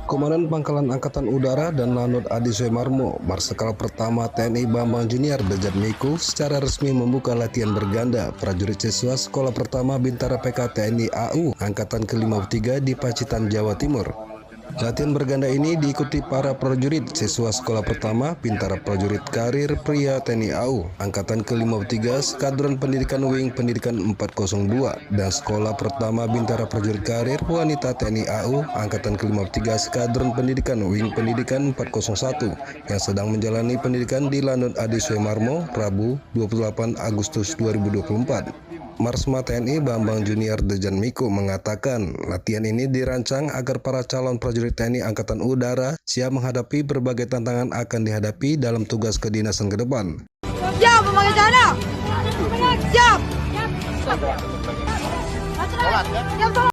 Komandan Pangkalan Angkatan Udara dan Lanut Adi Sumarmo, Marsikal Pertama TNI Bambang Junior Dejat Miko secara resmi membuka latihan berganda prajurit siswa Sekolah Pertama Bintara PK TNI AU Angkatan ke-53 di Pacitan, Jawa Timur. Latihan berganda ini diikuti para prajurit siswa Sekolah Pertama Bintara Prajurit Karir Pria TNI AU Angkatan ke-53 Skadron Pendidikan Wing Pendidikan 402 dan Sekolah Pertama Bintara Prajurit Karir Wanita TNI AU Angkatan ke-53 Skadron Pendidikan Wing Pendidikan 401 yang sedang menjalani pendidikan di Lanut Adi Sumarmo Rabu 28 Agustus 2024. Marsma TNI Bambang Junior Dejat Miko mengatakan latihan ini dirancang agar para calon prajurit TNI Angkatan Udara siap menghadapi berbagai tantangan akan dihadapi dalam tugas kedinasan ke depan. Siap memakai cara. Siap. Siap.